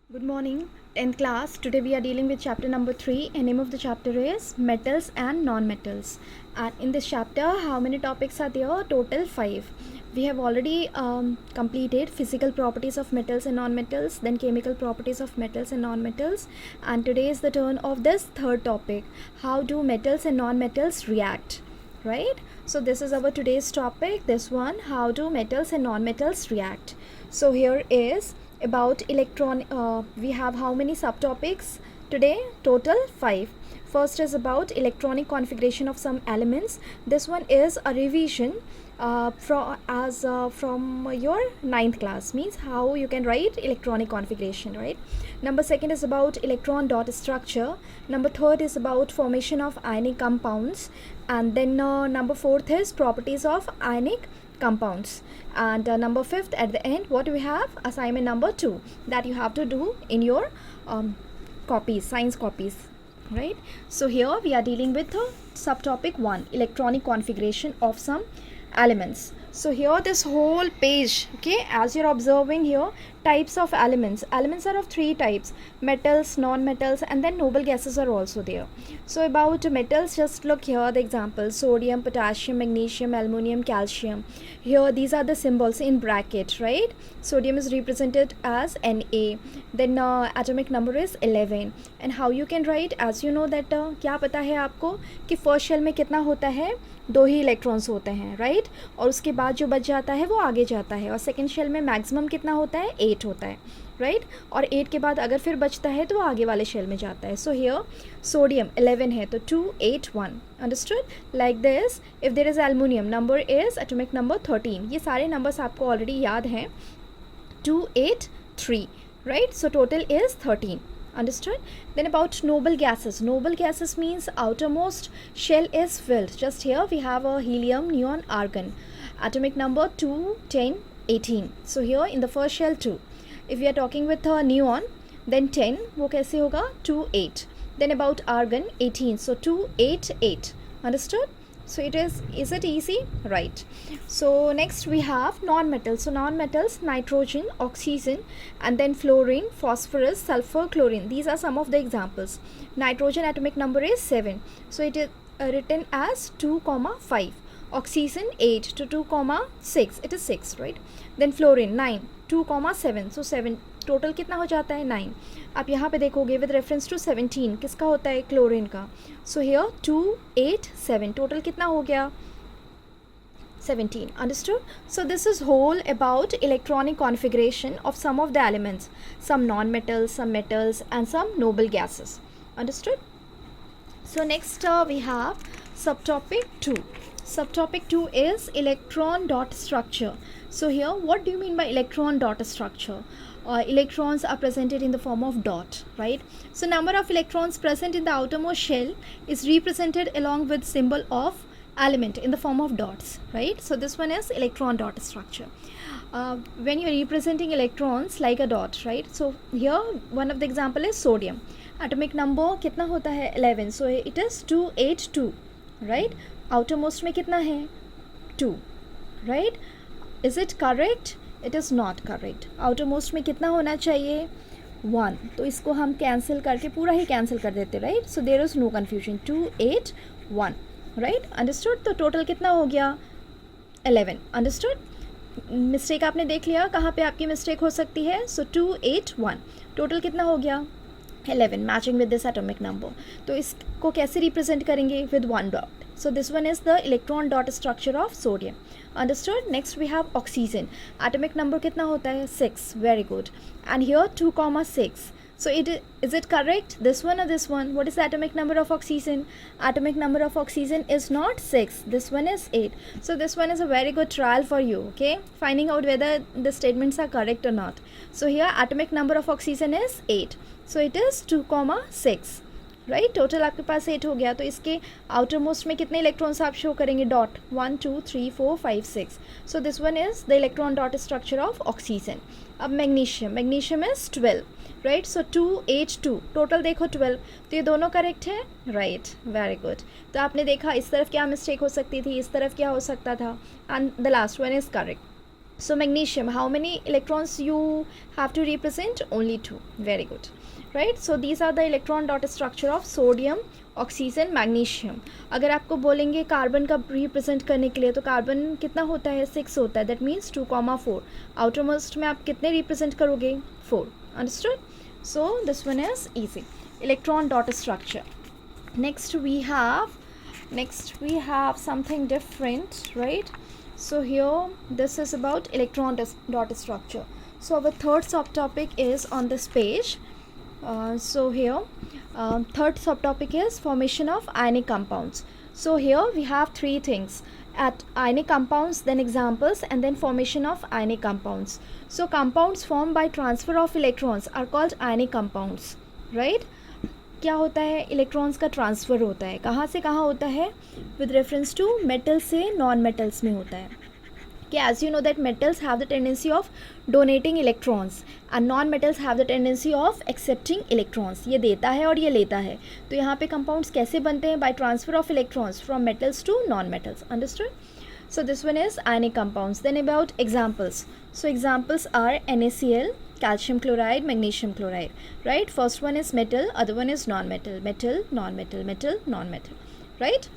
Good morning, 10th class. Today we are dealing with chapter number 3 and name of the chapter is metals and non-metals. And in this chapter, how many topics are there? Total 5. We have already completed physical properties of metals and non-metals, then chemical properties of metals and non-metals. And today is the turn of this third topic. How do metals and non-metals react? Right? So this is our today's topic. This one, how do metals and non-metals react? So here is about electron. We have how many subtopics today? Total 5. First is about electronic configuration of some elements. This one is a revision from your 9th class, means how you can write electronic configuration, right? Number second is about electron dot structure. Number third is about formation of ionic compounds, and then number fourth is properties of ionic compounds, and number fifth at the end what we have, assignment number 2 that you have to do in your copies, science copies, right? So here we are dealing with subtopic 1, electronic configuration of some elements. So here this whole page, okay, as you're observing here, types of elements are of 3 types: metals, non-metals, and then noble gases are also there. So about metals, just look here the examples: sodium, potassium, magnesium, aluminum, calcium. Here these are the symbols in bracket, right? Sodium is represented as Na, then atomic number is 11. And how you can write, as you know that क्या पता है आपको कि first shell में कितना होता है, 2 ही electrons होते हैं, राइट? और उसके बाद जो बच जाता है वो आगे जाता है, और सेकेंड शेल में मैक्सिमम कितना होता है, 8 होता है, राइट? और 8 के बाद अगर फिर बचता है तो वो आगे वाले शेल में जाता है. सो हियर सोडियम 11 है तो 2 8 1. Understood? Like this. If there is aluminium, number is atomic number 13. ये सारे नंबर्स आपको ऑलरेडी याद हैं. 2 8 3, right? So total is 13. Understood? Then about noble gases. Noble gases means outermost shell is filled. Just here we have a helium, neon, argon. Atomic number 2 10 18. So here in the first shell 2. If we are talking with a neon, then 10. वो कैसे होगा? 2 8. Then about argon 18. So 2 8 8. Understood? So it is it easy? Right. So next we have non-metals. So non-metals, nitrogen, oxygen, and then fluorine, phosphorus, sulfur, chlorine. These are some of the examples. Nitrogen atomic number is 7. So it is written as 2,5. Oxygen 8 to 2,6. It is 6, right? Then fluorine 9, 2,7. So 7. Total कितना हो जाता है 9. आप यहाँ पे देखोगे with reference to 17 किसका होता है, क्लोरीन का. So here 2 8 7. टोटल कितना हो गया, 17. Understood? So this is whole about electronic configuration of some of the elements, some non-metals, some metals, and some noble gases. Understood? So next we have subtopic 2. Subtopic 2 is electron dot structure. So here what do you mean by electron dot structure? Electrons are presented in the form of dot, right? So number of electrons present in the outermost shell is represented along with symbol of element in the form of dots, right? So this one is electron dot structure. When you are representing electrons like a dot, right? So here one of the example is sodium. Atomic number कितना होता है, 11. So it is 2 8 2, right? outermost में कितना है, 2, right? Is it correct? It is not correct. outermost में कितना होना चाहिए, 1. तो इसको हम कैंसिल करके पूरा ही कैंसिल कर देते, right? So there is no confusion. 2 8 1, right? Understood? तो टोटल कितना हो गया, 11. अंडरस्टूड? मिस्टेक आपने देख लिया कहाँ पे आपकी मिस्टेक हो सकती है. सो 2 8 1. टोटल कितना हो गया, 11, matching with this atomic number. तो इसको कैसे रिप्रेजेंट करेंगे, with 1 dot. So this one is the electron dot structure of sodium. Understood? Next we have oxygen. Atomic number कितना होता है, 6. Very good. And here 2,6. So is it correct, this one or this one? What is the atomic number of oxygen? Atomic number of oxygen is not 6. This one is 8. So this one is a very good trial for you, okay? Finding out whether the statements are correct or not. So here atomic number of oxygen is 8. So it is 2,6. Right? Total आपके पास 8 हो गया. तो इसके outer most में कितने electrons आप show करेंगे, dot. 1 2 3 4 5 6. So this one is the electron dot structure of oxygen. अब magnesium is 12, right? So 2 8 2. Total देखो 12. तो ये दोनों करेक्ट है, राइट? Very good. तो आपने देखा इस तरफ क्या मिस्टेक हो सकती थी, इस तरफ क्या हो सकता था, and the last one is correct. So magnesium, how many electrons you have to represent? Only 2. Very good. Right? So these are the electron dot structure of sodium, oxygen, magnesium. अगर आपको बोलेंगे कार्बन का represent करने के लिए तो carbon कितना होता है? 6 होता है. That means 2,4. आउटर मोस्ट में आप कितने रिप्रेजेंट करोगे? 4. Understood? So this one is easy. Electron dot structure. Next we have something different, right? So here this is about electron dot structure. So our third subtopic is on this page. So here third subtopic is formation of ionic compounds. So here we have three things: at ionic compounds, then examples, and then formation of ionic compounds. So compounds formed by transfer of electrons are called ionic compounds, right? क्या होता है? Electrons का transfer होता है. कहाँ से कहाँ होता है? विद रेफरेंस टू मेटल से नॉन मेटल्स में होता है. कि as you know that metals have the tendency of donating electrons and non metals have the tendency of accepting electrons. ये देता है और ये लेता है. तो यहाँ पे कंपाउंड्स कैसे बनते हैं? By transfer of electrons from metals to non metals. Understood? So this one is ionic compounds. Then about examples. So examples are NaCl, calcium chloride, magnesium chloride, right? First one is metal, other one is non-metal. Metal, non-metal, metal, non-metal, right?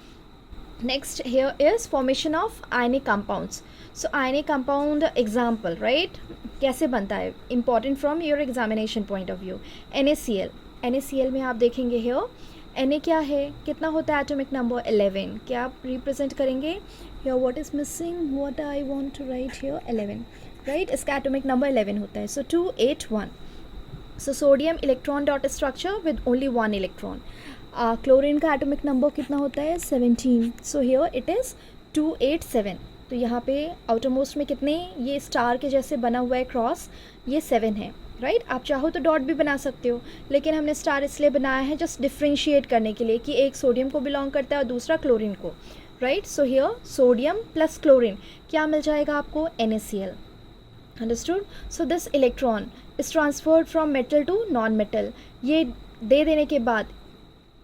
Next here is formation of ionic compounds. So ionic compound example, right? कैसे बनता है? Important from your examination point of view. NaCl. NaCl में आप देखेंगे here Na क्या है? कितना होता है एटॉमिक नंबर? 11. क्या आप रिप्रेजेंट करेंगे? here what is missing? what I want to write here? 11, right? इसका एटॉमिक नंबर 11 होता है. so 281. so sodium electron dot structure with only one electron. Chlorine का एटॉमिक नंबर कितना होता है? 17. so here it is 287. तो यहाँ पे आउटर मोस्ट में कितने? ये स्टार के जैसे बना हुआ है क्रॉस, ये 7 है, राइट? आप चाहो तो डॉट भी बना सकते हो, लेकिन हमने स्टार इसलिए बनाया है जस्ट डिफ्रेंशिएट करने के लिए कि एक सोडियम को बिलोंग करता है और दूसरा क्लोरीन को, right? So here sodium plus chlorine क्या मिल जाएगा आपको? NaCl. Understood? So this electron is transferred from metal to non metal. ये दे देने के बाद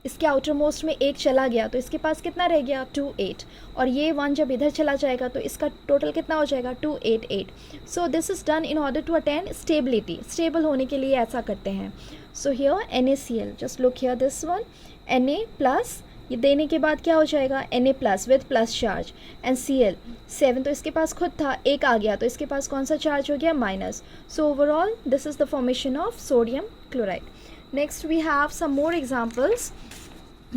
इसके आउटर मोस्ट में एक चला गया तो इसके पास कितना रह गया? 28. और ये 1 जब इधर चला जाएगा तो इसका टोटल कितना हो जाएगा? 288. So this is done in order to attain stability. Stable होने के लिए ऐसा करते हैं. So here NaCl, just look here this one, Na plus, ये देने के बाद क्या हो जाएगा? Na plus with plus charge, and Cl 7. तो इसके पास खुद था, एक आ गया तो इसके पास कौन सा चार्ज हो गया? Minus. So overall this is the formation of sodium chloride. Next we have some more examples.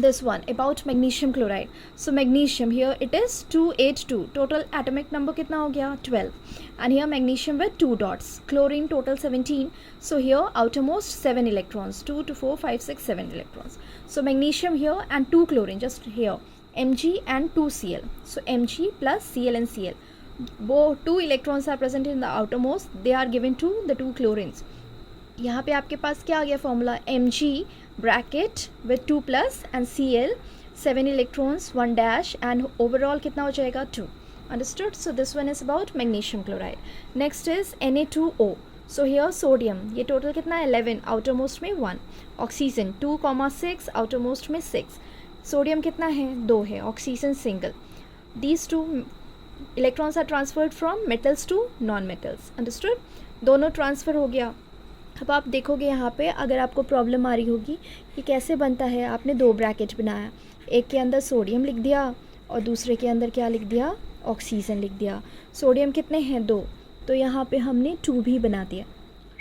This one about magnesium chloride. So magnesium here it is 282. Total atomic number कितना हो गया? 12. And here magnesium with 2 dots. Chlorine total 17. So here outermost 7 electrons. 2 to 4, 5, 6, 7 electrons. So magnesium here and 2 chlorine just here. Mg and 2 Cl. So Mg plus Cl and Cl. Both 2 electrons are present in the outermost. They are given to the 2 chlorines. यहाँ पे आपके पास क्या आ गया formula? Mg bracket with 2 plus and Cl 7 electrons 1 dash and overall कितना हो जाएगा? 2. Understood? So this one is about magnesium chloride. Next is Na2O. So here sodium, ये total कितना है? 11. आउटर मोस्ट में 1. ऑक्सीजन 2,6. आउटर मोस्ट में 6. Sodium कितना है? 2 है. Oxygen single. These 2 electrons are transferred from metals to non metals. Understood? दोनों transfer हो गया. अब आप देखोगे यहाँ पे अगर आपको प्रॉब्लम आ रही होगी कि कैसे बनता है, आपने 2 ब्रैकेट बनाया, एक के अंदर सोडियम लिख दिया और दूसरे के अंदर क्या लिख दिया? ऑक्सीजन लिख दिया. सोडियम कितने हैं? 2. तो यहाँ पे हमने 2 भी बना दिया,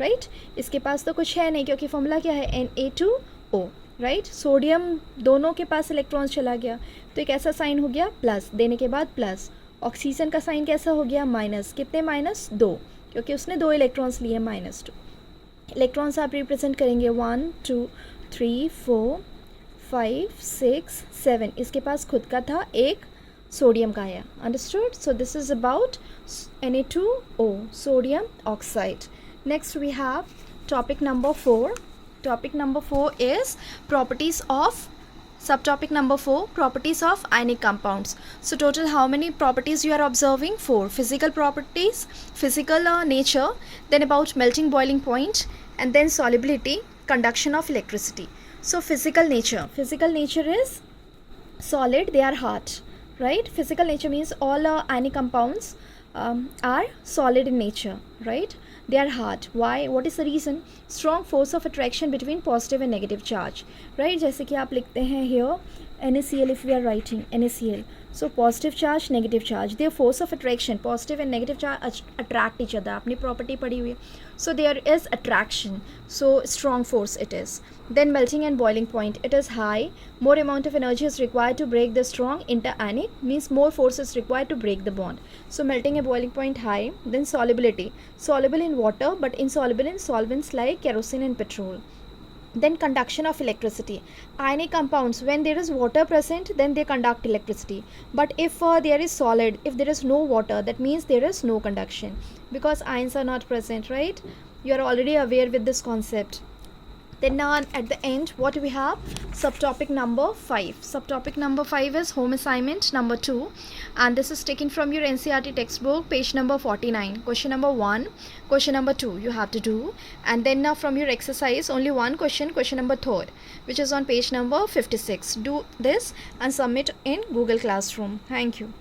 राइट? इसके पास तो कुछ है नहीं क्योंकि फॉर्मूला क्या है? Na2O, right? सोडियम दोनों के पास इलेक्ट्रॉन्स चला गया तो एक ऐसा साइन हो गया प्लस, देने के बाद प्लस. ऑक्सीजन का साइन कैसा हो गया? माइनस. कितने माइनस? 2, क्योंकि उसने 2 इलेक्ट्रॉन्स लिए, -2. इलेक्ट्रॉन्स आप रिप्रेजेंट करेंगे 1, 2, 3, 4, 5, 6, 7. इसके पास खुद का था, एक सोडियम का आया. Understood? So this is about Na2O, sodium oxide. Next we have topic number 4. Topic number 4 is properties of subtopic number 4, properties of ionic compounds. So total how many properties you are observing? 4. Physical properties, physical nature, then about melting boiling point, and then solubility, conduction of electricity. So physical nature is solid, they are hard, right? Physical nature means all ionic compounds are solid in nature, right? They are hard. Why? What is the reason? Strong force of attraction between positive and negative charge, right? जैसे कि आप लिखते हैं here NaCl, if we are writing NaCl, so positive charge, negative charge, their force of attraction, positive and negative charge attract each other. आपने property पढ़ी हुई है, so there is attraction, so strong force it is. Then melting and boiling point, it is high, more amount of energy is required to break the strong interanic, means more force is required to break the bond. So melting and boiling point high. Then solubility, soluble in water but insoluble in solvents like kerosene and petrol. Then conduction of electricity, ionic compounds, when there is water present then they conduct electricity, but if there is solid, if there is no water, that means there is no conduction because ions are not present, right? You are already aware with this concept. Then now at the end, what we have? Subtopic number 5. Subtopic number 5 is home assignment number 2, and this is taken from your NCERT textbook, page number 49. Question number 1, question number 2 you have to do, and then now from your exercise only one question, question number 3, which is on page number 56. Do this and submit in Google Classroom. Thank you.